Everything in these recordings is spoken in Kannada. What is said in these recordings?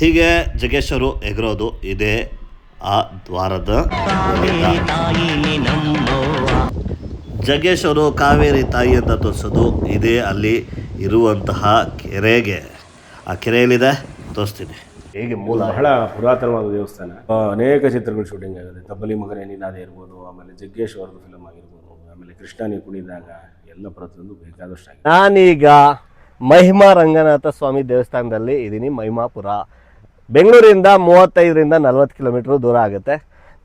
ಹೀಗೆ ಜಗ್ಗೇಶ್ ಅವರು ಎಗರೋದು ಇದೇ ಆ ದ್ವಾರದ. ಜಗ್ಗೇಶ್ ಅವರು ಕಾವೇರಿ ತಾಯಿ ಅಂತ ತೋರಿಸೋದು ಇದೇ ಅಲ್ಲಿ ಇರುವಂತಹ ಕೆರೆಗೆ. ಆ ಕೆರೆಯಲ್ಲಿದೆ, ತೋರಿಸ್ತೀನಿ. ಹೇಗೆ ಮೂಲ ಬಹಳ ಪುರಾತನವಾದ ದೇವಸ್ಥಾನ. ಅನೇಕ ಚಿತ್ರಗಳು ಶೂಟಿಂಗ್ ಆಗಿದೆ. ತಬ್ಬಲಿ ಮಗನೇ ನೀನಾದೆ ಇರ್ಬೋದು, ಆಮೇಲೆ ಜಗ್ಗೇಶ್ ಅವ್ರದ್ದು ಫಿಲಮ್ ಆಗಿರ್ಬೋದು, ಆಮೇಲೆ ಕೃಷ್ಣನಿ ಕುಣಿದಾಗ ಎಲ್ಲ ಪ್ರತಿಯೊಂದು ಬೇಕಾದಷ್ಟು ಆಗಿದೆ. ನಾನೀಗ ಮಹಿಮಾ ರಂಗನಾಥ ಸ್ವಾಮಿ ದೇವಸ್ಥಾನದಲ್ಲಿ ಇದ್ದೀನಿ. ಮಹಿಮಾಪುರ ಬೆಂಗಳೂರಿಂದ 35ರಿಂದ 40 ಕಿಲೋಮೀಟ್ರ್ ದೂರ ಆಗುತ್ತೆ.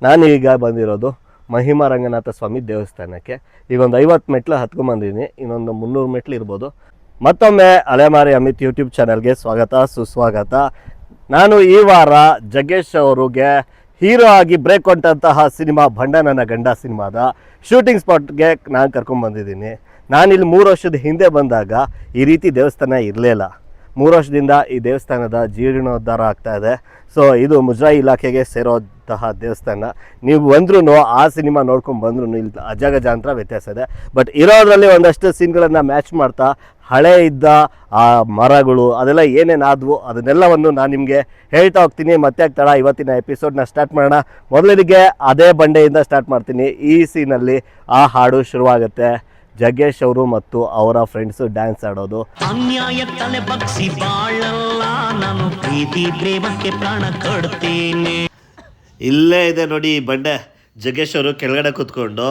ನಾನೀಗ ಬಂದಿರೋದು ಮಹಿಮಾ ರಂಗನಾಥ ಸ್ವಾಮಿ ದೇವಸ್ಥಾನಕ್ಕೆ. ಈಗ ಒಂದು 50 ಮೆಟ್ಲು ಹತ್ಕೊಂಡ್ಬಂದಿದ್ದೀನಿ, ಇನ್ನೊಂದು 300 ಮೆಟ್ಲು ಇರ್ಬೋದು. ಮತ್ತೊಮ್ಮೆ ಅಲೆಮಾರಿ ಅಮಿತ್ ಯೂಟ್ಯೂಬ್ ಚಾನಲ್ಗೆ ಸ್ವಾಗತ, ಸುಸ್ವಾಗತ. ನಾನು ಈ ವಾರ ಜಗ್ಗೇಶ್ ಅವರಿಗೆ ಹೀರೋ ಆಗಿ ಬ್ರೇಕ್ ಹೊಂಟಂತಹ ಸಿನಿಮಾ ಭಂಡ ನನ್ನ ಗಂಡ ಸಿನಿಮಾದ ಶೂಟಿಂಗ್ ಸ್ಪಾಟ್ಗೆ ನಾನು ಕರ್ಕೊಂಡ್ಬಂದಿದ್ದೀನಿ. ನಾನಿಲ್ಲಿ 3 ವರ್ಷದ ಹಿಂದೆ ಬಂದಾಗ ಈ ರೀತಿ ದೇವಸ್ಥಾನ ಇರಲಿಲ್ಲ. 3 ವರ್ಷದಿಂದ ಈ ದೇವಸ್ಥಾನದ ಜೀರ್ಣೋದ್ಧಾರ ಆಗ್ತಾ ಇದೆ. ಸೊ ಇದು ಮುಜರಾಯಿ ಇಲಾಖೆಗೆ ಸೇರೋಂತಹ ದೇವಸ್ಥಾನ. ನೀವು ಬಂದ್ರೂ ಆ ಸಿನಿಮಾ ನೋಡ್ಕೊಂಡು ಬಂದ್ರೂ ಇಲ್ಲಿ ಅಜಗಜಾಂತರ ವ್ಯತ್ಯಾಸ ಇದೆ. ಬಟ್ ಇರೋದ್ರಲ್ಲಿ ಒಂದಷ್ಟು ಸೀನ್ಗಳನ್ನು ಮ್ಯಾಚ್ ಮಾಡ್ತಾ ಹಳೆ ಇದ್ದ ಆ ಮರಗಳು ಅದೆಲ್ಲ ಏನೇನಾದವು ಅದನ್ನೆಲ್ಲವನ್ನು ನಾನು ನಿಮಗೆ ಹೇಳ್ತಾ ಹೋಗ್ತೀನಿ. ಮತ್ತೆ ತಡ ಇವತ್ತಿನ ಎಪಿಸೋಡ್ನ ಸ್ಟಾರ್ಟ್ ಮಾಡೋಣ. ಮೊದಲಿಗೆ ಅದೇ ಬಂಡೆಯಿಂದ ಸ್ಟಾರ್ಟ್ ಮಾಡ್ತೀನಿ. ಈ ಸೀನಲ್ಲಿ ಆ ಹಾಡು ಶುರುವಾಗುತ್ತೆ. ಜಗ್ಗೇಶ್ ಅವರು ಮತ್ತು ಅವರ ಫ್ರೆಂಡ್ಸು ಡ್ಯಾನ್ಸ್ ಆಡೋದು. ಅನ್ಯಾಯ ತಲೆ ಬಗ್ಸಿ ಬಾಳಲ್ಲ ನಾನು ಪ್ರೀತಿ ಪ್ರೇಮಕ್ಕೆ ಪ್ರಾಣ ಕೊಡ್ತೀನಿ. ಇಲ್ಲೇ ಇದೆ ನೋಡಿ ಈ ಬಂಡೆ. ಜಗ್ಗೇಶ್ ಅವರು ಕೆಳಗಡೆ ಕೂತ್ಕೊಂಡು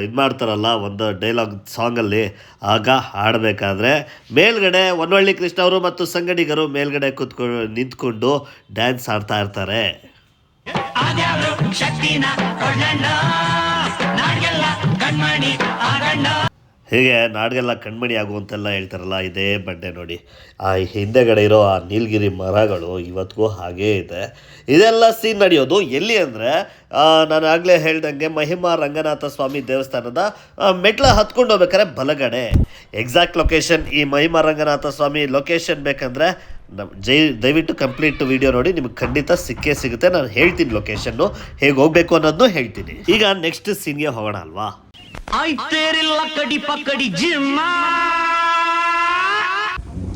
ಇದು ಮಾಡ್ತಾರಲ್ಲ ಒಂದು ಡೈಲಾಗ್ ಸಾಂಗಲ್ಲಿ, ಆಗ ಹಾಡಬೇಕಾದ್ರೆ ಮೇಲ್ಗಡೆ ಹೊನ್ನವಳ್ಳಿ ಕೃಷ್ಣ ಅವರು ಮತ್ತು ಸಂಗಡಿಗರು ಮೇಲ್ಗಡೆ ನಿಂತ್ಕೊಂಡು ಡ್ಯಾನ್ಸ್ ಆಡ್ತಾ ಇರ್ತಾರೆ. ಹೀಗೆ ನಾಡಿಗೆಲ್ಲ ಕಣ್ಮಣಿ ಆಗುವಂತೆಲ್ಲ ಹೇಳ್ತಾರಲ್ಲ, ಇದೇ ಬಂಡೆ ನೋಡಿ. ಆ ಹಿಂದೆಗಡೆ ಇರೋ ಆ ನೀಲಗಿರಿ ಮರಗಳು ಇವತ್ತಿಗೂ ಹಾಗೇ ಇದೆ. ಇದೆಲ್ಲ ಸೀನ್ ನಡೆಯೋದು ಎಲ್ಲಿ ಅಂದರೆ, ನಾನು ಆಗಲೇ ಹೇಳ್ದಂಗೆ ಮಹಿಮಾ ರಂಗನಾಥ ಸ್ವಾಮಿ ದೇವಸ್ಥಾನದ ಮೆಟ್ಲ ಹತ್ಕೊಂಡು ಹೋಗ್ಬೇಕಾದ್ರೆ ಬಲಗಡೆ. ಎಕ್ಸಾಕ್ಟ್ ಲೊಕೇಶನ್, ಈ ಮಹಿಮಾ ರಂಗನಾಥ ಸ್ವಾಮಿ ಲೊಕೇಶನ್ ಬೇಕಂದರೆ ದಯವಿಟ್ಟು ಕಂಪ್ಲೀಟ್ ವಿಡಿಯೋ ನೋಡಿ, ನಿಮಗೆ ಖಂಡಿತ ಸಿಕ್ಕೇ ಸಿಗುತ್ತೆ. ನಾನು ಹೇಳ್ತೀನಿ ಲೊಕೇಶನ್ನು, ಹೇಗೆ ಹೋಗಬೇಕು ಅನ್ನೋದನ್ನು ಹೇಳ್ತೀನಿ. ಈಗ ನೆಕ್ಸ್ಟ್ ಸೀನ್ಗೆ ಹೋಗೋಣ ಅಲ್ವಾ.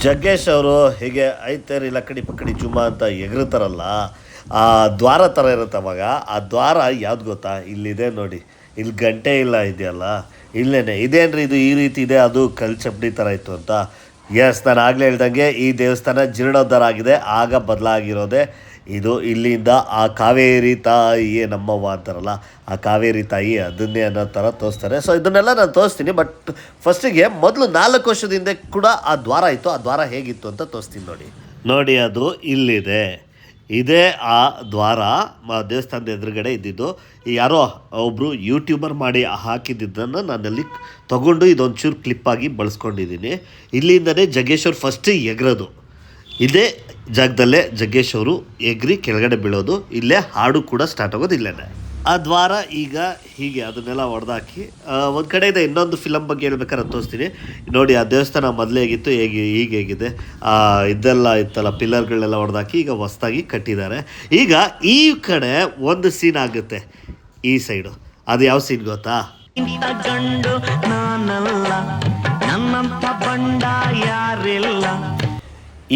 ಜಗ್ಗೇಶ್ ಅವರು ಹೀಗೆ ಐತೇರಿ ಲಕ್ಕಡಿ ಪಕ್ಕಡಿ ಜುಮ್ಮ ಅಂತ ಎಗರುತ್ತಾರಲ್ಲ, ಆ ದ್ವಾರ ಥರ ಇರುತ್ತೆ. ಅವಾಗ ಆ ದ್ವಾರ ಯಾವ್ದು ಗೊತ್ತಾ, ಇಲ್ಲಿದೆ ನೋಡಿ. ಇಲ್ಲಿ ಗಂಟೆ ಇಲ್ಲ ಇದೆಯಲ್ಲ, ಇಲ್ಲೇನೆ. ಇದೇನ್ರಿ ಇದು ಈ ರೀತಿ ಇದೆ, ಅದು ಕಲ್ ಚಪ್ಪಡಿ ಥರ ಇತ್ತು ಅಂತ. ಎಸ್, ನಾನು ಆಗಲೇ ಹೇಳ್ದಂಗೆ ಈ ದೇವಸ್ಥಾನ ಜೀರ್ಣೋದ್ಧಾರ ಆಗಿದೆ, ಆಗ ಬದಲಾಗಿರೋದೆ ಇದು. ಇಲ್ಲಿಂದ ಆ ಕಾವೇರಿ ತಾಯಿ ನಮ್ಮವ್ವ ಅಂತಾರಲ್ಲ, ಆ ಕಾವೇರಿ ತಾಯಿ ಅದನ್ನೇ ಅನ್ನೋ ಥರ ತೋರಿಸ್ತಾರೆ. ಸೊ ಇದನ್ನೆಲ್ಲ ನಾನು ತೋರಿಸ್ತೀನಿ. ಬಟ್ ಫಸ್ಟಿಗೆ ಮೊದಲು 4 ವರ್ಷದ ಹಿಂದೆ ಕೂಡ ಆ ದ್ವಾರ ಇತ್ತು. ಆ ದ್ವಾರ ಹೇಗಿತ್ತು ಅಂತ ತೋರಿಸ್ತೀನಿ ನೋಡಿ. ನೋಡಿ, ಅದು ಇಲ್ಲಿದೆ. ಇದೇ ಆ ದ್ವಾರ ದೇವಸ್ಥಾನದ ಎದುರುಗಡೆ ಇದ್ದಿದ್ದು. ಯಾರೋ ಒಬ್ಬರು ಯೂಟ್ಯೂಬರ್ ಮಾಡಿ ಹಾಕಿದ್ದನ್ನು ನಾನಲ್ಲಿ ತೊಗೊಂಡು ಇದೊಂಚೂರು ಕ್ಲಿಪ್ಪಾಗಿ ಬಳಸ್ಕೊಂಡಿದ್ದೀನಿ. ಇಲ್ಲಿಂದನೇ ಜಗ್ಗೇಶ್ ಅವ್ರು ಫಸ್ಟ್ ಎಗರೋದು. ಇದೇ ಜಾಗದಲ್ಲೇ ಜಗ್ಗೇಶ್ ಅವರು ಎಗ್ರಿ ಕೆಳಗಡೆ ಬೀಳೋದು. ಇಲ್ಲೇ ಹಾಡು ಕೂಡ ಸ್ಟಾರ್ಟ್ ಆಗೋದು ಇಲ್ಲೇ. ಆ ದ್ವಾರ ಈಗ ಹೀಗೆ ಅದನ್ನೆಲ್ಲ ಹೊಡೆದಾಕಿ ಒಂದು ಕಡೆ ಇದೆ. ಇನ್ನೊಂದು ಫಿಲಮ್ ಬಗ್ಗೆ ಹೇಳ್ಬೇಕಾದ್ರೆ ತೋರಿಸ್ತೀನಿ ನೋಡಿ. ಆ ದೇವಸ್ಥಾನ ಮೊದಲೇ ಹೇಗಿತ್ತು, ಹೇಗಿದೆ ಇದೆಲ್ಲ ಇತ್ತಲ್ಲ, ಪಿಲ್ಲರ್ಗಳೆಲ್ಲ ಹೊಡೆದಾಕಿ ಈಗ ಹೊಸದಾಗಿ ಕಟ್ಟಿದ್ದಾರೆ. ಈಗ ಈ ಕಡೆ ಒಂದು ಸೀನ್ ಆಗುತ್ತೆ ಈ ಸೈಡು. ಅದು ಯಾವ ಸೀನ್ ಗೊತ್ತಾ? ಗಂಡು ನಾನಲ್ಲ, ನನ್ನಂತ ಬಂಡ ಯಾರಿಲ್ಲ.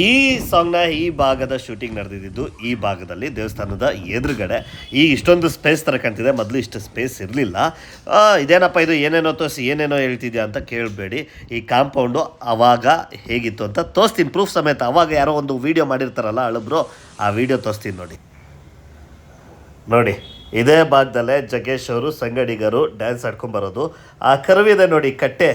ಈ ಸಾಂಗ್ನ ಈ ಭಾಗದ ಶೂಟಿಂಗ್ ನಡೆದಿದ್ದು ಈ ಭಾಗದಲ್ಲಿ ದೇವಸ್ಥಾನದ ಎದುರುಗಡೆ. ಈಗ ಇಷ್ಟೊಂದು ಸ್ಪೇಸ್ ಥರ ಕಾಣ್ತಿದೆ, ಮೊದಲು ಇಷ್ಟು ಸ್ಪೇಸ್ ಇರಲಿಲ್ಲ. ಇದೇನಪ್ಪ ಇದು, ಏನೇನೋ ತೋರಿಸಿ ಏನೇನೋ ಹೇಳ್ತಿದ್ಯಾ ಅಂತ ಕೇಳಬೇಡಿ. ಈ ಕಾಂಪೌಂಡು ಆವಾಗ ಹೇಗಿತ್ತು ಅಂತ ತೋರಿಸ್ತೀನಿ, ಪ್ರೂಫ್ ಸಮೇತ. ಆವಾಗ ಯಾರೋ ಒಂದು ವೀಡಿಯೋ ಮಾಡಿರ್ತಾರಲ್ಲ ಹಳಬ್ರು, ಆ ವಿಡಿಯೋ ತೋರಿಸ್ತೀನಿ ನೋಡಿ. ನೋಡಿ, ಇದೇ ಭಾಗದಲ್ಲೇ ಜಗ್ಗೇಶ್ ಅವರು ಸಂಗಡಿಗರು ಡ್ಯಾನ್ಸ್ ಆಡ್ಕೊಂಬರೋದು. ಆ ಕರುವಿದೆ ನೋಡಿ, ಕಟ್ಟೆ.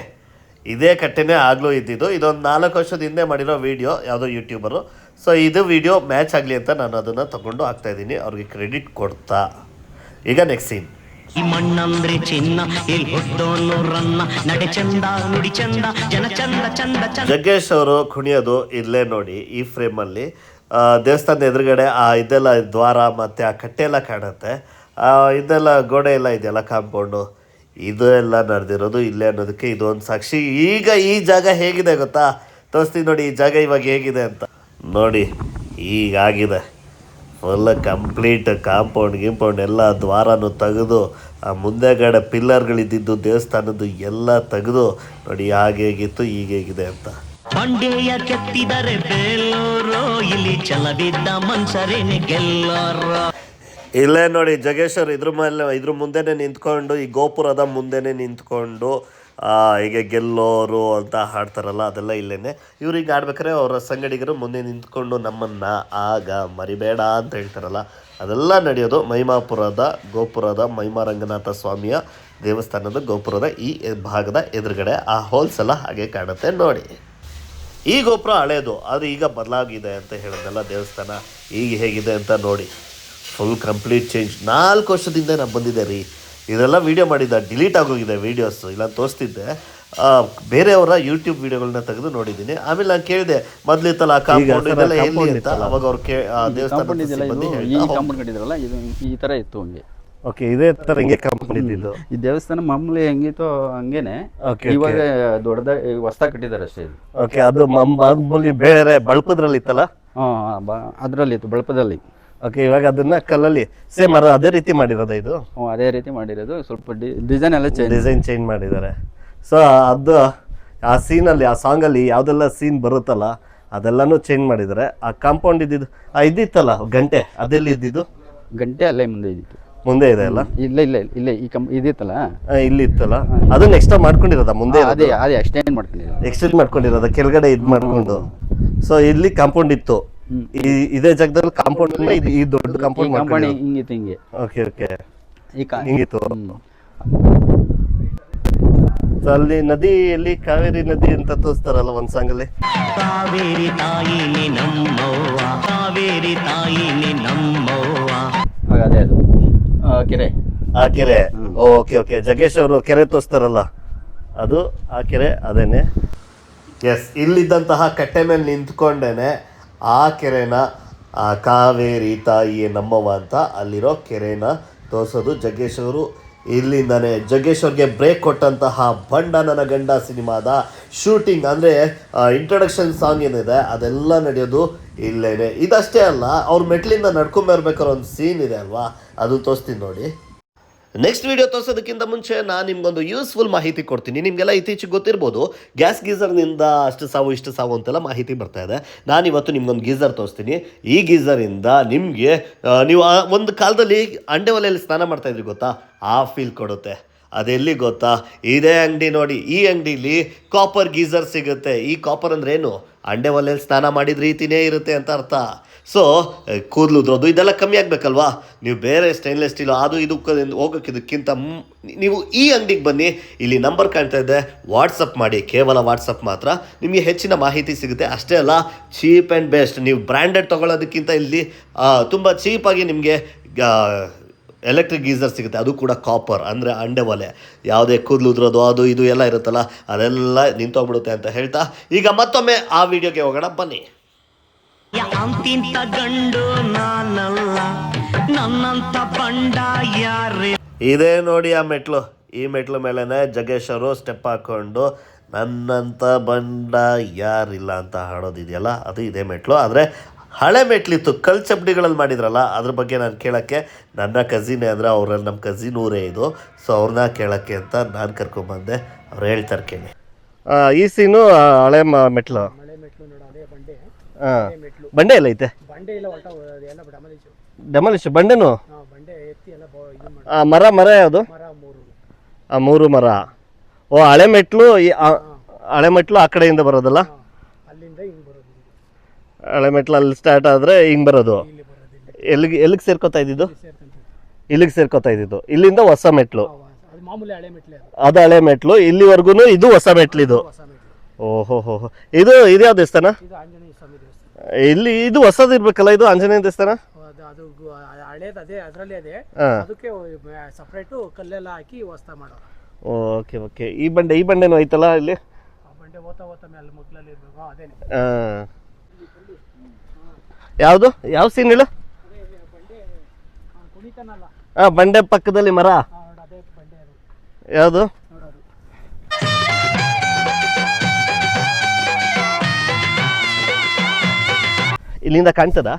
ಇದೇ ಕಟ್ಟೆನೇ ಆಗಲೂ ಇದ್ದಿದ್ದು. ಇದೊಂದು 4 ವರ್ಷದ ಹಿಂದೆ ಮಾಡಿರೋ ವೀಡಿಯೋ, ಯಾವುದೋ ಯೂಟ್ಯೂಬರು. ಸೊ ಇದು ವಿಡಿಯೋ ಮ್ಯಾಚ್ ಆಗಲಿ ಅಂತ ನಾನು ಅದನ್ನು ತೊಗೊಂಡು ಹಾಕ್ತಾಯಿದ್ದೀನಿ, ಅವ್ರಿಗೆ ಕ್ರೆಡಿಟ್ ಕೊಡ್ತಾ. ಈಗ ನೆಕ್ಸ್ಟ್ ಸೀನ್. ಈ ಮಣ್ಣಂದ್ರೆ ಚಿನ್ನ, ಇಲ್ಲಿ ಹುಟ್ಟೋನೂರನ್ನ, ನಡೆ ಚಂದ ನುಡಿ ಚಂದ, ಜನ ಚಂದ ಚಂದ ಚಂದ. ಜಗ್ಗೇಶ್ ಅವರು ಕುಣಿಯೋದು ಇಲ್ಲೇ ನೋಡಿ, ಈ ಫ್ರೇಮಲ್ಲಿ. ದೇವಸ್ಥಾನದ ಎದುರುಗಡೆ ಇದೆಲ್ಲ ದ್ವಾರ ಮತ್ತು ಆ ಕಟ್ಟೆ ಎಲ್ಲ ಕಾಣುತ್ತೆ. ಇದೆಲ್ಲ ಗೋಡೆ ಎಲ್ಲ ಇದೆಯಲ್ಲ, ಕಾಂಪೌಂಡು, ಇದು ಎಲ್ಲ ನಡೆದಿರೋದು ಇಲ್ಲೇ ಅನ್ನೋದಕ್ಕೆ ಇದೊಂದು ಸಾಕ್ಷಿ. ಈಗ ಈ ಜಾಗ ಹೇಗಿದೆ ಗೊತ್ತಾ, ತೋರಿಸ್ತೀನಿ ನೋಡಿ ಈ ಜಾಗ ಇವಾಗ ಹೇಗಿದೆ ಅಂತ. ನೋಡಿ, ಈಗಾಗಿದೆ ಫುಲ್ ಕಂಪ್ಲೀಟ್. ಕಾಂಪೌಂಡ್ ಎಲ್ಲ ದ್ವಾರನೂ ತೆಗೆದು, ಆ ಮುಂದೆಗಡೆ ಪಿಲ್ಲರ್ಗಳಿದ್ದಿದ್ದು ದೇವಸ್ಥಾನದ್ದು ಎಲ್ಲ ತೆಗೆದು ನೋಡಿ ಹಾಗೇಗಿತ್ತು, ಈಗ ಹೇಗಿದೆ ಅಂತ. ಬಂಡೆಯ ಕೆತ್ತಿದರೆ ಬೇಲೂರು, ಇಲ್ಲಿ ಛಲವಿದ್ದ ಮನ್ಸರೇನೆ ಗೆಲ್ಲೋರು. ಇಲ್ಲೇ ನೋಡಿ ಜಗೇಶ್ವರ್ ಇದ್ರ ಮುಂದೆನೆ ನಿಂತ್ಕೊಂಡು, ಈ ಗೋಪುರದ ಮುಂದೆನೆ ನಿಂತ್ಕೊಂಡು ಹೀಗೆ ಗೆಲ್ಲೋರು ಅಂತ ಹಾಡ್ತಾರಲ್ಲ, ಅದೆಲ್ಲ ಇಲ್ಲೇನೆ. ಇವ್ರು ಈಗ ಆಡ್ಬೇಕಾದ್ರೆ ಅವರ ಸಂಗಡಿಗರು ಮುಂದೆ ನಿಂತ್ಕೊಂಡು ನಮ್ಮನ್ನು ಆಗ ಮರಿಬೇಡ ಅಂತ ಹೇಳ್ತಾರಲ್ಲ, ಅದೆಲ್ಲ ನಡೆಯೋದು ಮಹಿಮಾಪುರದ ಗೋಪುರದ ಮಹಿಮಾರಂಗನಾಥ ಸ್ವಾಮಿಯ ದೇವಸ್ಥಾನದ ಗೋಪುರದ ಈ ಭಾಗದ ಎದುರುಗಡೆ. ಆ ಹೋಲ್ಸ್ ಎಲ್ಲ ಹಾಗೆ ಕಾಣುತ್ತೆ ನೋಡಿ. ಈ ಗೋಪುರ ಹಳೇದು, ಅದು ಈಗ ಬದಲಾಗಿದೆ ಅಂತ ಹೇಳಿದ್ನಲ್ಲ ದೇವಸ್ಥಾನ, ಈಗ ಹೇಗಿದೆ ಅಂತ ನೋಡಿ. Full complete change. 4 ವರ್ಷದಿಂದ ನಾನು ಬಂದಿದ್ದೆ ರೀ. ಇದೆಲ್ಲ ವೀಡಿಯೋ ಮಾಡಿದ್ದ, ಡಿಲೀಟ್ ಆಗೋಗಿದೆ ವೀಡಿಯೋಸ್, ಇಲ್ಲ ತೋರಿಸ್ತಿದ್ದೆ. ಬೇರೆಯವರ ಯೂಟ್ಯೂಬ್ ವೀಡಿಯೋಗಳನ್ನ ತೆಗೆದು ನೋಡಿದ್ದೀನಿ. ಆಮೇಲೆ ನಾನು ಕೇಳಿದೆ, ಮೊದಲಿತ್ತಲ್ಲ ಕಾಂಪೌಂಡ್ ಇದೆಲ್ಲ ಎಲ್ಲಿ ಅಂತ. ಅವಾಗ ಅವ್ರು ದೇವಸ್ಥಾನ ಕಟ್ಟಿದ್ರಲ್ಲ, ಇದು ಈ ಥರ ಇತ್ತು ಹಂಗೆ. ಓಕೆ, ಇದೇ ಥರ ಹಿಂಗೆ ಕಾಂಪೌಂಡ್ ಇದ್ದಿದ್ದು. ಈ ದೇವಸ್ಥಾನ ಮಾಮೂಲಿ ಹೆಂಗಿತ್ತು ಹಂಗೇನೆ, ಇವಾಗ ದೊಡ್ಡದಾಗಿ ಹೊಸ್ದಾಗಿ ಕಟ್ಟಿದ್ದಾರೆ ಅಷ್ಟೇ ಇದು. ಓಕೆ, ಅದು ಮಾಮೂಲಿ ಬೇರೆ ಬಳಪದ್ರಲ್ಲಿ ಇತ್ತಲ್ಲ? ಅದರಲ್ಲಿ ಇತ್ತು, ಬಳಪದಲ್ಲಿ. ಓಕೆ, ಇವಾಗ ಅದನ್ನ ಕಲ್ಲಲ್ಲಿ ಸೇಮ್ ಅದೇ ರೀತಿ ಮಾಡಿರೋದ ಇದು? ಅದೇ ರೀತಿ ಮಾಡಿರೋದು. ಸ್ವಲ್ಪ ಡಿಸೈನ್ ಎಲ್ಲ ಡಿಸೈನ್ ಚೇಂಜ್ ಮಾಡಿದ್ದಾರೆ. ಸೊ ಅದು ಆ ಸೀನಲ್ಲಿ, ಆ ಸಾಂಗಲ್ಲಿ ಯಾವುದೆಲ್ಲ ಸೀನ್ ಬರುತ್ತಲ್ಲ ಅದೆಲ್ಲನೂ ಚೇಂಜ್ ಮಾಡಿದ್ದಾರೆ. ಆ ಕಾಂಪೌಂಡ್ ಇದ್ದಿತ್ತಲ್ಲ ಗಂಟೆ, ಅದೆಲ್ಲಿ ಇದ್ದಿದ್ದು? ಗಂಟೆ ಅಲ್ಲೇ ಮುಂದೆ ಇದ್ದಿತ್ತು. ಮುಂದೆ ಇದೆ ಅಲ್ಲ? ಇಲ್ಲ ಇಲ್ಲ ಇಲ್ಲ, ಇದಿತ್ತಲ್ಲ ಇಲ್ಲಿ ಇತ್ತಲ್ಲ, ಅದನ್ನ ಎಕ್ಸ್ಟ್ರಾ ಮಾಡ್ಕೊಂಡಿರೋದ ಮುಂದೆ? ಅದೇ ಎಕ್ಸ್ಟೆಂಡ್ ಮಾಡ್ಕೊಂಡಿರೋದು. ಎಕ್ಸ್ಟೆಂಡ್ ಮಾಡ್ಕೊಂಡಿರೋದ ಕೆಳಗಡೆ ಇದು ಮಾಡ್ಕೊಂಡು. ಸೊ ಇಲ್ಲಿ ಕಾಂಪೌಂಡ್ ಇತ್ತು, ಇದೇ ಜಾಗದಲ್ಲಿ ಕಾಂಪೌಂಡ್, ಈ ದೊಡ್ಡ ಕಾಂಪೌಂಡ್ ಹಿಂಗಿತ್ತು ಹಿಂಗೆ. ಓಕೆ ಓಕೆ, ಹಿಂಗಿತ್ತು. ಅಲ್ಲಿ ನದಿಯಲ್ಲಿ ಕಾವೇರಿ ನದಿ ಅಂತ ತೋರಿಸ್ತಾರಲ್ಲ ಒಂದ್ ಸಾಂಗಲ್ಲಿ, ಕಾವೇರಿ ತಾಯಿನಿ ನಮ್ಮವ್ವ, ಕಾವೇರಿ ತಾಯಿನಿ ನಮ್ಮವ್ವ. ಅದೇ ಅದು ಕೆರೆ, ಆ ಕೆರೆ. ಓಕೆ ಓಕೆ, ಜಗೇಶ್ ಅವರು ಕೆರೆ ತೋರಿಸ್ತಾರಲ್ಲ ಅದು ಆ ಕೆರೆ ಅದೇನೆ. ಎಸ್, ಇಲ್ಲಿದ್ದಂತಹ ಕಟ್ಟೆ ಮೇಲೆ ನಿಂತ್ಕೊಂಡೇನೆ ಆ ಕೆರೆನ ಕಾವೇರಿ ತಾಯಿಯೇ ನಮ್ಮವ್ವ ಅಂತ ಅಲ್ಲಿರೋ ಕೆರೆನ ತೋರಿಸೋದು ಜಗ್ಗೇಶ್ ಅವರು. ಇಲ್ಲಿಂದಾನೆ ಜಗ್ಗೇಶ್ ಅವ್ರಿಗೆ ಬ್ರೇಕ್ ಕೊಟ್ಟಂತಹ ಬಂಡ ನನ್ನ ಗಂಡ ಸಿನಿಮಾದ ಶೂಟಿಂಗ್, ಅಂದರೆ ಇಂಟ್ರೊಡಕ್ಷನ್ ಸಾಂಗ್ ಏನಿದೆ ಅದೆಲ್ಲ ನಡೆಯೋದು ಇಲ್ಲೇನೆ. ಇದಷ್ಟೇ ಅಲ್ಲ, ಅವ್ರ ಮೆಟ್ಲಿಂದ ನಡ್ಕೊಂಬರ್ಬೇಕಾದ್ರೆ ಒಂದು ಸೀನ್ ಇದೆ ಅಲ್ವಾ, ಅದು ತೋರಿಸ್ತೀನಿ ನೋಡಿ. ನೆಕ್ಸ್ಟ್ ವಿಡಿಯೋ ತೋರಿಸೋದಕ್ಕಿಂತ ಮುಂಚೆ ನಾನು ನಿಮ್ಗೊಂದು ಯೂಸ್ಫುಲ್ ಮಾಹಿತಿ ಕೊಡ್ತೀನಿ. ನಿಮಗೆಲ್ಲ ಇತ್ತೀಚೆಗೆ ಗೊತ್ತಿರ್ಬೋದು, ಗ್ಯಾಸ್ ಗೀಝರ್ನಿಂದ ಅಷ್ಟು ಸಾವು ಇಷ್ಟು ಸಾವು ಅಂತೆಲ್ಲ ಮಾಹಿತಿ ಬರ್ತಾ ಇದೆ. ನಾನಿವತ್ತು ನಿಮ್ಗೊಂದು ಗೀಝರ್ ತೋರಿಸ್ತೀನಿ. ಈ ಗೀಝರಿಂದ ನಿಮಗೆ ನೀವು ಒಂದು ಕಾಲದಲ್ಲಿ ಅಂಡೆ ಒಲೆಯಲ್ಲಿ ಸ್ನಾನ ಮಾಡ್ತಾಯಿದ್ರಿ ಗೊತ್ತಾ, ಆ ಫೀಲ್ ಕೊಡುತ್ತೆ. ಅದೆಲ್ಲಿ ಗೊತ್ತಾ, ಇದೇ ಅಂಗಡಿ ನೋಡಿ. ಈ ಅಂಗಡಿಲಿ ಕಾಪರ್ ಗೀಝರ್ ಸಿಗುತ್ತೆ. ಈ ಕಾಪರ್ ಅಂದ್ರೆ ಏನು, ಅಂಡೆ ಒಲೆಯಲ್ಲಿ ಸ್ನಾನ ಮಾಡಿದ ರೀತಿಯೇ ಇರುತ್ತೆ ಅಂತ ಅರ್ಥ. ಸೊ ಕೂದಲು ಉದ್ರೋದು ಇದೆಲ್ಲ ಕಮ್ಮಿ ಆಗಬೇಕಲ್ವಾ, ನೀವು ಬೇರೆ ಸ್ಟೈನ್ಲೆಸ್ ಸ್ಟೀಲ್ ಅದು ಇದು ಹೋಗೋಕ್ಕಿದಕ್ಕಿಂತ ನೀವು ಈ ಅಂಗಡಿಗೆ ಬನ್ನಿ. ಇಲ್ಲಿ ನಂಬರ್ ಕಾಣ್ತಾ ಇದೆ, ವಾಟ್ಸಪ್ ಮಾಡಿ. ಕೇವಲ ವಾಟ್ಸಪ್ ಮಾತ್ರ, ನಿಮಗೆ ಹೆಚ್ಚಿನ ಮಾಹಿತಿ ಸಿಗುತ್ತೆ. ಅಷ್ಟೇ ಅಲ್ಲ, ಚೀಪ್ ಆ್ಯಂಡ್ ಬೆಸ್ಟ್. ನೀವು ಬ್ರ್ಯಾಂಡೆಡ್ ತೊಗೊಳ್ಳೋದಕ್ಕಿಂತ ಇಲ್ಲಿ ತುಂಬ ಚೀಪಾಗಿ ನಿಮಗೆ ಎಲೆಕ್ಟ್ರಿಕ್ ಗೀಝರ್ ಸಿಗುತ್ತೆ, ಅದು ಕೂಡ ಕಾಪರ್, ಅಂದರೆ ಅಂಡೆ ಒಲೆ. ಯಾವುದೇ ಕೂದಲು ಉದ್ರೋದು ಅದು ಇದು ಎಲ್ಲ ಇರುತ್ತಲ್ಲ, ಅದೆಲ್ಲ ನಿಂತೋಗ್ಬಿಡುತ್ತೆ ಅಂತ ಹೇಳ್ತಾ ಈಗ ಮತ್ತೊಮ್ಮೆ ಆ ವಿಡಿಯೋಗೆ ಹೋಗೋಣ ಬನ್ನಿ. ಅಂತಿಂತ ಗಂಡು ನಾನಲ್ಲ, ನನ್ನಂತ ಬಂಡ ಯಾರೇ. ಇದೇ ನೋಡಿ ಆ ಮೆಟ್ಲು. ಈ ಮೆಟ್ಲು ಮೇಲೆನೆ ಜಗ್ಗೇಶ್ ಅವರು ಸ್ಟೆಪ್ ಹಾಕ್ಕೊಂಡು ನನ್ನಂತ ಬಂಡ ಯಾರಿಲ್ಲ ಅಂತ ಹಾಡೋದಿದೆಯಲ್ಲ, ಅದು ಇದೇ ಮೆಟ್ಲು. ಆದರೆ ಹಳೆ ಮೆಟ್ಲಿತ್ತು, ಕಲ್ ಚಪ್ಪಡಿಗಳಲ್ಲಿ ಮಾಡಿದ್ರಲ್ಲ, ಅದ್ರ ಬಗ್ಗೆ ನಾನು ಕೇಳೋಕ್ಕೆ ನನ್ನ ಕಝಿನೇ, ಅಂದರೆ ಅವರಲ್ಲಿ ನಮ್ಮ ಕಝಿನ್ ಊರೇ ಇದು. ಸೊ ಅವ್ರನ್ನ ಕೇಳೋಕ್ಕೆ ಅಂತ ನಾನು ಕರ್ಕೊಂಬಂದೆ. ಅವ್ರು ಹೇಳ್ತಾರೆ ಕೇಳಿ. ಈ ಸೀನು ಹಳೆ ಮೆಟ್ಲು. ಹಾಂ, ಬಂಡೆ ಎಲ್ಲ ಐತೆ? ಡೆಮಾಲಿಶ್ ಬಂಡೆನು? ಮರ ಯಾವುದು? 3 ಮರ. ಓ, ಹಳೆ ಮೆಟ್ಲು. ಹಳೆ ಮೆಟ್ಲು ಆ ಕಡೆಯಿಂದ ಬರೋದಲ್ಲ, ಹಳೆ ಮೆಟ್ಲು ಅಲ್ಲಿ ಸ್ಟಾರ್ಟ್ ಆದರೆ ಹಿಂಗೆ ಬರೋದು. ಎಲ್ಲಿಗೆ ಸೇರ್ಕೋತಾ ಇದ್ದಿದ್ದು? ಇಲ್ಲಿಗೆ ಸೇರ್ಕೋತಾ ಇದ್ದಿದ್ದು. ಇಲ್ಲಿಂದ ಹೊಸ ಮೆಟ್ಲು, ಅದು ಹಳೆ ಮೆಟ್ಲು. ಇಲ್ಲಿವರೆಗೂ ಇದು ಹೊಸ ಮೆಟ್ಲಿದು. ಓಹೋ ಹೋ, ಇದು ಯಾವ ದೇವಸ್ಥಾನ? ಇಲ್ಲಿ ಇದು ಹೊಸದು ಇರ್ಬೇಕಲ್ಲ, ಇದು ಆಂಜನೇಯ ದೇವಸ್ಥಾನ. ಓಕೆ ಓಕೆ, ಈ ಬಂಡೆನೂ ಐತಲ್ಲ ಇಲ್ಲಿ. ಯಾವುದು, ಯಾವ ಸೀನ್ ಹೇಳು? ಬಂಡೆ ಪಕ್ಕದಲ್ಲಿ ಮರ ಯಾವುದು? ಇಲ್ಲಿಂದ ಕಾಣ್ತದ?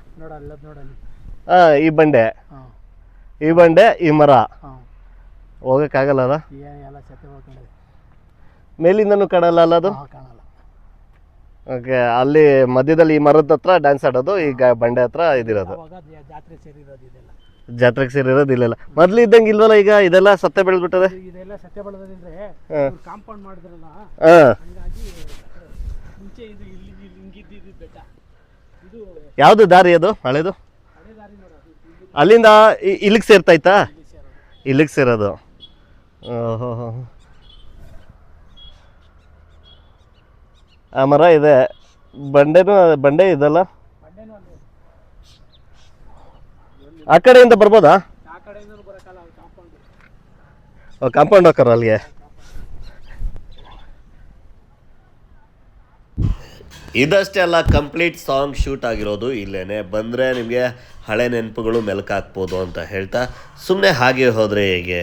ಈ ಬಂಡೆ, ಈ ಮರ ಹೋಗಕ್ಕಾಗಲ್ಲ. ಮೇಲಿಂದನೂ ಕಾಣಲ್ಲ ಅಲ್ಲ ಅದು? ಓಕೆ, ಅಲ್ಲಿ ಮಧ್ಯದಲ್ಲಿ ಈ ಮರದ ಹತ್ರ ಡ್ಯಾನ್ಸ್ ಆಡೋದು, ಈಗ ಬಂಡೆ ಹತ್ರ ಇದಿರೋದು. ಜಾತ್ರೆ ಸೇರಿರೋದು ಇದೆಲ್ಲ. ಜಾತ್ರೆಗೆ ಸೇರಿರೋದು ಇಲ್ಲೆಲ್ಲ. ಮೊದ್ಲು ಇದ್ದಂಗೆ ಇಲ್ವಲ್ಲ ಈಗ, ಇದೆಲ್ಲ ಸತ್ತೆ ಬೆಳೆದ್ಬಿಟ್ಟದೆ. ಇದೆಲ್ಲ ಸತ್ಯ ಬೆಳೆದ್ರೆ ಕಾಂಪೌಂಡ್ ಮಾಡಿದ್ರಲ್ಲ, ಹಾಂ, ಹಂಗಾಗಿ ಮುಂಚೆ ಇದು ಇಲ್ಲಿ ಹಿಂಗಿದ್ದಿದ್ದು ಬೆಟ್ಟ. ಇದು ಯಾವುದು ದಾರಿ ಅದು ಹಳೇದು? ಹಳೆ ದಾರಿ ನೋಡೋದು. ಅಲ್ಲಿಂದ ಇಲ್ಲಿಗೆ ಸೇರ್ತಾಯ್ತಾ? ಇಲ್ಲಿಗೆ ಸೇರೋದು. ಓಹೋ, ಆ ಮರ ಇದೆ, ಬಂಡೆ ಇದಲ್ಲ. ಆ ಕಡೆಯಿಂದ ಬರ್ಬೋದಾ? ಆ ಕಡೆಯಿಂದ ಬರೋಕ್ಕಲ್ಲ, ಕಾಂಪೌಂಡ್. ಕಾಂಪೌಂಡ್ ಹಾಕೋರು ಅಲ್ಲಿಗೆ. ಇದಷ್ಟೇ ಅಲ್ಲ, ಕಂಪ್ಲೀಟ್ ಸಾಂಗ್ ಶೂಟ್ ಆಗಿರೋದು ಇಲ್ಲೇನೆ. ಬಂದರೆ ನಿಮಗೆ ಹಳೆ ನೆನಪುಗಳು ಮೆಲುಕಾಕ್ಬೋದು ಅಂತ ಹೇಳ್ತಾ, ಸುಮ್ಮನೆ ಹಾಗೆ ಹೋದರೆ ಹೇಗೆ,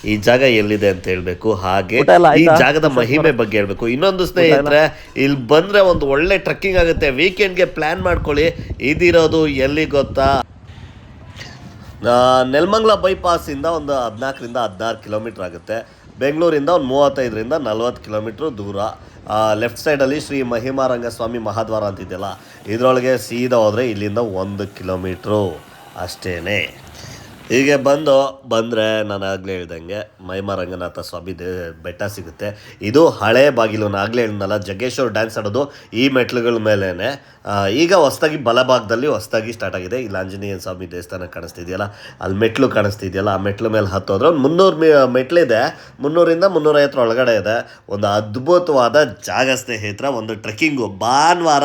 ಈ ಜಾಗ ಎಲ್ಲಿದೆ ಅಂತ ಹೇಳ್ಬೇಕು, ಹಾಗೆ ಈ ಜಾಗದ ಮಹಿಮೆ ಬಗ್ಗೆ ಹೇಳ್ಬೇಕು. ಇನ್ನೊಂದು ಸ್ನೇಹಿತರೆ, ಇಲ್ಲಿ ಬಂದರೆ ಒಂದು ಒಳ್ಳೆ ಟ್ರೆಕ್ಕಿಂಗ್ ಆಗುತ್ತೆ. ವೀಕೆಂಡ್ಗೆ ಪ್ಲ್ಯಾನ್ ಮಾಡ್ಕೊಳ್ಳಿ. ಇದಿರೋದು ಎಲ್ಲಿ ಗೊತ್ತಾ? ನೆಲಮಂಗಲ ಬೈಪಾಸಿಂದ ಒಂದು 14ರಿಂದ 16 ಕಿಲೋಮೀಟ್ರ್ ಆಗುತ್ತೆ. ಬೆಂಗಳೂರಿಂದ ಒಂದು 35ರಿಂದ 40 ಕಿಲೋಮೀಟ್ರ್ ದೂರ. ಲೆಫ್ಟ್ ಸೈಡಲ್ಲಿ ಶ್ರೀ ಮಹಿಮಾರಂಗಸ್ವಾಮಿ ಮಹಾದ್ವಾರ ಅಂತಿದೆಯಲ್ಲ, ಇದರೊಳಗೆ ಸೀದಾ ಹೋದರೆ ಇಲ್ಲಿಂದ 1 ಕಿಲೋಮೀಟ್ರು ಅಷ್ಟೇ. ಹೀಗೆ ಬಂದರೆ ನಾನು ಆಗಲೇ ಹೇಳ್ದಂಗೆ ಮಹಿಮಾರಂಗನಾಥ ಸ್ವಾಮಿ ಬೆಟ್ಟ ಸಿಗುತ್ತೆ. ಇದು ಹಳೆ ಬಾಗಿಲು. ನಾನು ಆಗಲೇ ಹೇಳಿದ್ನಲ್ಲ, ಜಗ್ಗೇಶ್ವರ್ ಡ್ಯಾನ್ಸ್ ಆಡೋದು ಈ ಮೆಟ್ಲುಗಳ ಮೇಲೇ. ಈಗ ಹೊಸ್ದಾಗಿ ಬಲಭಾಗದಲ್ಲಿ ಹೊಸ್ದಾಗಿ ಸ್ಟಾರ್ಟ್ ಆಗಿದೆ. ಇಲ್ಲಿ ಆಂಜನೇಯ ಸ್ವಾಮಿ ದೇವಸ್ಥಾನ ಕಾಣಿಸ್ತಿದೆಯಲ್ಲ, ಅಲ್ಲಿ ಮೆಟ್ಲು ಕಾಣಿಸ್ತಿದೆಯಲ್ಲ, ಆ ಮೆಟ್ಲು ಮೇಲೆ ಹತ್ತೋದ್ರೆ ಒಂದು 300 ಮೆಟ್ಲಿದೆ. 300ರಿಂದ 350 ಒಳಗಡೆ ಇದೆ. ಒಂದು ಅದ್ಭುತವಾದ ಜಾಗ ಸ್ನೇಹಿತರೆ. ಒಂದು ಟ್ರೆಕ್ಕಿಂಗು ಭಾನುವಾರ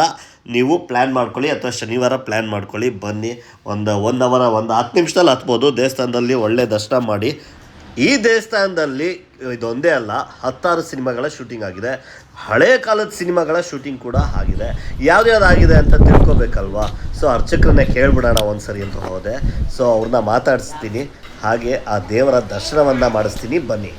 ನೀವು ಪ್ಲ್ಯಾನ್ ಮಾಡ್ಕೊಳ್ಳಿ, ಅಥವಾ ಶನಿವಾರ ಪ್ಲ್ಯಾನ್ ಮಾಡ್ಕೊಳ್ಳಿ, ಬನ್ನಿ. ಒಂದು 1 ಅವರ್ 10 ನಿಮಿಷದಲ್ಲಿ ಹತ್ಬೋದು. ದೇವಸ್ಥಾನದಲ್ಲಿ ಒಳ್ಳೆ ದರ್ಶನ ಮಾಡಿ. ಈ ದೇವಸ್ಥಾನದಲ್ಲಿ ಇದೊಂದೇ ಅಲ್ಲ, 16 ಸಿನಿಮಾಗಳ ಶೂಟಿಂಗ್ ಆಗಿದೆ. ಹಳೆ ಕಾಲದ ಸಿನಿಮಾಗಳ ಶೂಟಿಂಗ್ ಕೂಡ ಆಗಿದೆ. ಯಾವ್ದಾಗಿದೆ ಅಂತ ತಿಳ್ಕೊಬೇಕಲ್ವಾ? ಸೊ ಅರ್ಚಕರನ್ನೇ ಕೇಳ್ಬಿಡೋಣ ಒಂದ್ಸರಿ ಅಂತ ಹೋದೆ. ಸೊ ಅವ್ರನ್ನ ಮಾತಾಡಿಸ್ತೀನಿ, ಹಾಗೆ ಆ ದೇವರ ದರ್ಶನವನ್ನು ಮಾಡಿಸ್ತೀನಿ, ಬನ್ನಿ.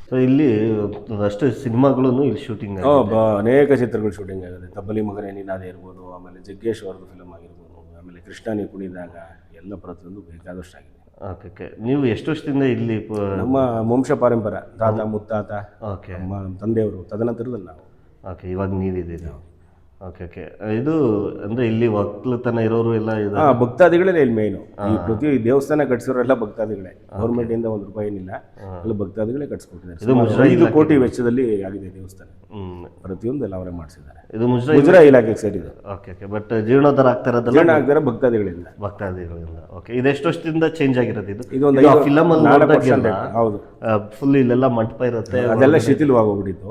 ಸೊ ಇಲ್ಲಿ ಅಷ್ಟು ಸಿನಿಮಾಗಳು ಇಲ್ಲಿ ಶೂಟಿಂಗ್ ಅನೇಕ ಚಿತ್ರಗಳು ಶೂಟಿಂಗ್ ಆಗಿದೆ. ತಬ್ಬಲಿ ಮಗನೇ ನೀನಾದೆ ಇರ್ಬೋದು, ಆಮೇಲೆ ಜಗ್ಗೇಶ್ ಅವ್ರದ್ದು ಫಿಲಮ್ ಆಗಿರ್ಬೋದು, ಆಮೇಲೆ ಕೃಷ್ಣನೇ ಕುಣಿದಾಗ, ಎಲ್ಲ ಪ್ರತಿಯೊಂದು ಬೇಕಾದಷ್ಟು ಆಗಿದೆ. ಓಕೆ, ನೀವು ಎಷ್ಟು ವರ್ಷದಿಂದ ಇಲ್ಲಿ? ನಮ್ಮ ವಂಶ ಪಾರಂಪರ, ತಾತ ಮುತ್ತಾತ, ಓಕೆ, ನಮ್ಮ ತಂದೆಯವರು, ತದನಂತರದಲ್ಲಿ ನಾವು. ಓಕೆ, ಇವಾಗ ನೀವಿದ್ದೀರಿ. ಓಕೆ, ಇದು ಅಂದರೆ ಇಲ್ಲಿ ಒಕ್ಕಲುತನ ಇರೋರು ಎಲ್ಲ ಇದೆ. ಭಕ್ತಾದಿಗಳೇ ಇಲ್ಲಿ ಮೇಯ್ನು. ಈ ಪ್ರತಿ ದೇವಸ್ಥಾನ ಕಟ್ಸಿರೋರೆಲ್ಲ ಭಕ್ತಾದಿಗಳೇ. ಗೌರ್ಮೆಂಟ್ ಇಂದ ₹1 ಏನಿಲ್ಲ, ಎಲ್ಲ ಭಕ್ತಾದಿಗಳೇ ಕಟ್ಸ್ಕೊಟ್ಟಿದ್ದಾರೆ. 5 ಕೋಟಿ ವೆಚ್ಚದಲ್ಲಿ ಆಗಿದೆ ದೇವಸ್ಥಾನ. ಪ್ರತಿಯೊಂದು ಎಲ್ಲ ಅವರೇ ಮಾಡಿಸಿದ್ದಾರೆ. ಇದು ಮುಜರಾ ಇಲಾಖೆಗೆ ಸೇರಿದೆ. ಓಕೆ, ಬಟ್ ಜೀರ್ಣೋದ್ಧಾರ ಆಗ್ತಾ ಇರೋದಲ್ಲ? ಜೀರ್ಣ ಆಗ್ತಾರೆ ಭಕ್ತಾದಿಗಳಿಂದ. ಓಕೆ, ಇದು ಎಷ್ಟು ವರ್ಷದಿಂದ ಚೇಂಜ್ ಆಗಿರೋದು? ಇದೊಂದು ಫಿಲಮ್ ಹೌದು, ಫುಲ್ ಇಲ್ಲೆಲ್ಲ ಮಂಟಪ ಇರುತ್ತೆ, ಅದೆಲ್ಲ ಶಿಥಿಲವಾಗೋಗ್ಬಿಟ್ಟಿತ್ತು,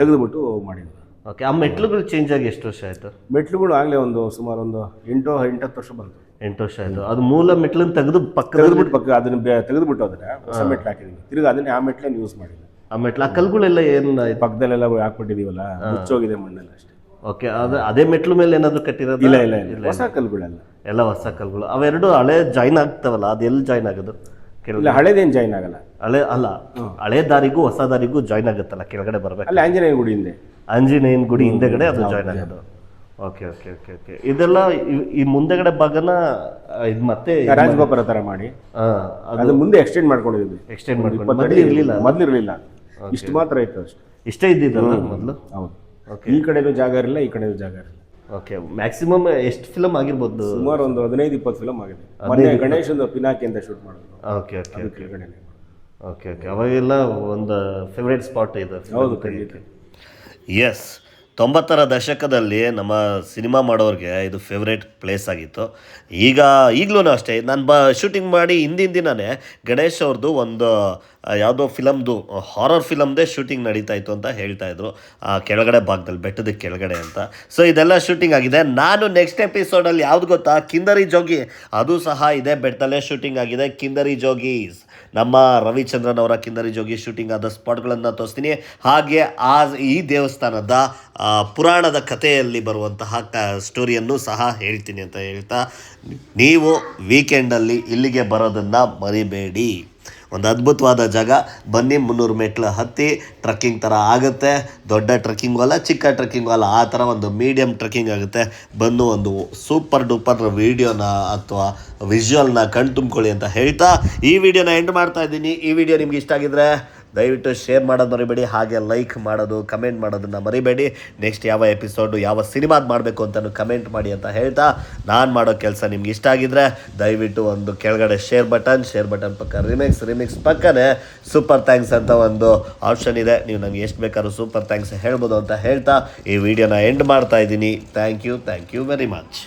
ತೆಗೆದುಬಿಟ್ಟು ಮಾಡಿದ್ರು. ಓಕೆ, ಆ ಮೆಟ್ಲುಗಳು ಚೇಂಜ್ ಆಗಿ ಎಷ್ಟು ವರ್ಷ ಆಯ್ತು? ಮೆಟ್ಲುಗಳು ಆಗಲೇ ಸುಮಾರು 8-10 ವರ್ಷ ಬಂತು. 8 ವರ್ಷ ಆಯ್ತು. ಅದು ಮೂಲ ಮೆಟ್ಲನ್ನು ತೆಗೆದ್ಬಿಟ್ಟು ಅದನ್ನ ತೆಗೆದುಬಿಟ್ಟು ಹೋದ್ರೆ ಹೊಸ ಮೆಟ್ಲು ಹಾಕಿದೀವಿ. ತಿರುಗಿ ಅದನ್ನೇ ಆ ಮೆಟ್ಲನ್ನು ಯೂಸ್ ಮಾಡಿದ್ವಿ. ಆ ಮೆಟ್ಲು, ಆ ಕಲ್ಗಳೆಲ್ಲ ಏನು ಪಕ್ಕದಲ್ಲೆಲ್ಲ ಹಾಕ್ಬಿಟ್ಟಿದೀವಲ್ಲ, ಮುಚ್ಚೋಗಿದೆ ಮಣ್ಣೆಲ್ಲ ಅಷ್ಟೇ. ಓಕೆ, ಅದೇ ಮೆಟ್ಲು ಮೇಲೆ ಏನಾದ್ರು ಕಟ್ಟಿರೋದು? ಇಲ್ಲ, ಹೊಸ ಕಲ್ಗಳೆಲ್ಲ, ಎಲ್ಲ ಹೊಸ ಕಲ್ಗಳು. ಅವೆರಡು ಹಳೆ ಜಾಯಿನ್ ಆಗ್ತಾವಲ್ಲ, ಅದು ಎಲ್ಲಿ ಜಾಯಿನ್ ಆಗೋದು? ಇಲ್ಲ, ಹಳೇದೇನು ಜಾಯಿನ್ ಆಗಲ್ಲ. ಹಳೆ ದಾರಿಗೂ ಹೊಸ ದಾರಿಗೂ ಜಾಯಿನ್ ಆಗುತ್ತಲ್ಲ, ಕೆಳಗಡೆ ಬರ್ಬೇಕು. ಅಲ್ಲಿ ಆಂಜನೇಯ ಗುಡಿ ಹಿಂದೆ, ಆಂಜನೇಯನ ಗುಡಿ ಹಿಂದೆಗಡೆ ಅದು ಜಾಯಿನ್ ಆಗೋದು. ಓಕೆ, ಇದೆಲ್ಲ ಈ ಮುಂದೆಗಡೆ ಭಾಗನ ಇದು ಮತ್ತೆ ರಾಜಗೋಪುರ ತರ ಮಾಡಿ ಅದು ಮುಂದೆ ಎಕ್ಸ್ಟೆಂಡ್ ಮಾಡ್ಕೊಂಡಿದ್ವಿ. ಮೊದಲಿರಲಿಲ್ಲ, ಇಷ್ಟು ಮಾತ್ರ ಇತ್ತು ಅಷ್ಟೇ. ಇಷ್ಟೇ ಇದ್ದಿದ್ದಲ್ಲ ಮೊದಲು? ಹೌದು. ಈ ಕಡೆನೂ ಜಾಗ ಇರಲಿಲ್ಲ, ಈ ಕಡೆನೂ ಜಾಗ ಇರಲಿಲ್ಲ. ಓಕೆ, ಮ್ಯಾಕ್ಸಿಮಮ್ ಎಷ್ಟು ಫಿಲಮ್ ಆಗಿರ್ಬೋದು? ಸುಮಾರು ಒಂದು 15-20 ಫಿಲಮ್ ಆಗಿದೆ. ಮೊನ್ನೆ ಗಣೇಶ್ ಒಂದು ಪಿನಾಕಿ ಅಂತ ಶೂಟ್ ಮಾಡಿದ್ರು. ಓಕೆ, ಅವಾಗೆಲ್ಲ ಒಂದು ಫೇವ್ರೇಟ್ ಸ್ಪಾಟ್ ಇದೆ. ಹೌದು, ಎಸ್, 90ರ ದಶಕದಲ್ಲಿ ನಮ್ಮ ಸಿನಿಮಾ ಮಾಡೋರಿಗೆ ಇದು ಫೇವ್ರೇಟ್ ಪ್ಲೇಸ್ ಆಗಿತ್ತು. ಈಗಲೂ ಅಷ್ಟೇ. ನಾನು ಶೂಟಿಂಗ್ ಮಾಡಿ ಹಿಂದಿನ ದಿನವೇ ಗಣೇಶ್ ಅವ್ರದ್ದು ಒಂದು ಯಾವುದೋ ಫಿಲಮ್ದು ಹಾರರ್ ಫಿಲಮ್ದೇ ಶೂಟಿಂಗ್ ನಡೀತಾ ಇತ್ತು ಅಂತ ಹೇಳ್ತಾಯಿದ್ರು, ಕೆಳಗಡೆ ಭಾಗದಲ್ಲಿ, ಬೆಟ್ಟದ ಕೆಳಗಡೆ ಅಂತ. ಸೊ ಇದೆಲ್ಲ ಶೂಟಿಂಗ್ ಆಗಿದೆ. ನಾನು ನೆಕ್ಸ್ಟ್ ಎಪಿಸೋಡಲ್ಲಿ ಯಾವ್ದು ಗೊತ್ತಾ, ಕಿಂದರಿ ಜೋಗಿ, ಅದು ಸಹ ಇದೇ ಬೆಟ್ಟದಲ್ಲೇ ಶೂಟಿಂಗ್ ಆಗಿದೆ. ಕಿಂದರಿ ಜೋಗೀಸ್, ನಮ್ಮ ರವಿಚಂದ್ರನ್ ಅವರ ಕಿಂದರಿ ಜೋಗಿ ಶೂಟಿಂಗ್ ಆದ ಸ್ಪಾಟ್ಗಳನ್ನು ತೋರಿಸ್ತೀನಿ. ಹಾಗೆ ಈ ದೇವಸ್ಥಾನದ ಪುರಾಣದ ಕಥೆಯಲ್ಲಿ ಬರುವಂತಹ ಸ್ಟೋರಿಯನ್ನು ಸಹ ಹೇಳ್ತೀನಿ ಅಂತ ಹೇಳ್ತಾ, ನೀವು ವೀಕೆಂಡಲ್ಲಿ ಇಲ್ಲಿಗೆ ಬರೋದನ್ನು ಮರಿಬೇಡಿ. ಒಂದು ಅದ್ಭುತವಾದ ಜಾಗ. ಬನ್ನಿ, 300 ಮೆಟ್ಲು ಹತ್ತಿ ಟ್ರಕ್ಕಿಂಗ್ ಥರ ಆಗುತ್ತೆ. ದೊಡ್ಡ ಟ್ರಕ್ಕಿಂಗು ಅಲ್ಲ, ಚಿಕ್ಕ ಟ್ರಕ್ಕಿಂಗು ಅಲ್ಲ, ಆ ಥರ ಒಂದು ಮೀಡಿಯಮ್ ಟ್ರಕ್ಕಿಂಗ್ ಆಗುತ್ತೆ. ಬಂದು ಒಂದು ಸೂಪರ್ ಡೂಪರ್ ವೀಡಿಯೋನ ಅಥವಾ ವಿಜುವಲ್ನ ಕಣ್ ತುಂಬ್ಕೊಳ್ಳಿ ಅಂತ ಹೇಳ್ತಾ ಈ ವಿಡಿಯೋನ ಎಂಡ್ ಮಾಡ್ತಾ ಇದ್ದೀನಿ. ಈ ವಿಡಿಯೋ ನಿಮ್ಗೆ ಇಷ್ಟ ಆಗಿದ್ರೆ ದಯವಿಟ್ಟು ಶೇರ್ ಮಾಡೋದು ಮರಿಬೇಡಿ, ಹಾಗೆ ಲೈಕ್ ಮಾಡೋದು, ಕಮೆಂಟ್ ಮಾಡೋದನ್ನು ಮರಿಬೇಡಿ. ನೆಕ್ಸ್ಟ್ ಯಾವ ಎಪಿಸೋಡು, ಯಾವ ಸಿನಿಮಾದ ಮಾಡಬೇಕು ಅಂತಲೂ ಕಮೆಂಟ್ ಮಾಡಿ ಅಂತ ಹೇಳ್ತಾ, ನಾನು ಮಾಡೋ ಕೆಲಸ ನಿಮ್ಗೆ ಇಷ್ಟ ಆಗಿದ್ರೆ ದಯವಿಟ್ಟು ಒಂದು ಕೆಳಗಡೆ ಶೇರ್ ಬಟನ್ ಪಕ್ಕ ರಿಮಿಕ್ಸ್ ಪಕ್ಕನೇ ಸೂಪರ್ ಥ್ಯಾಂಕ್ಸ್ ಅಂತ ಒಂದು ಆಪ್ಷನ್ ಇದೆ. ನೀವು ನನಗೆ ಎಷ್ಟು ಬೇಕಾದ್ರೂ ಸೂಪರ್ ಥ್ಯಾಂಕ್ಸ್ ಹೇಳ್ಬೋದು ಅಂತ ಹೇಳ್ತಾ ಈ ವಿಡಿಯೋನ ಎಂಡ್ ಮಾಡ್ತಾ ಇದ್ದೀನಿ. Thank you very much.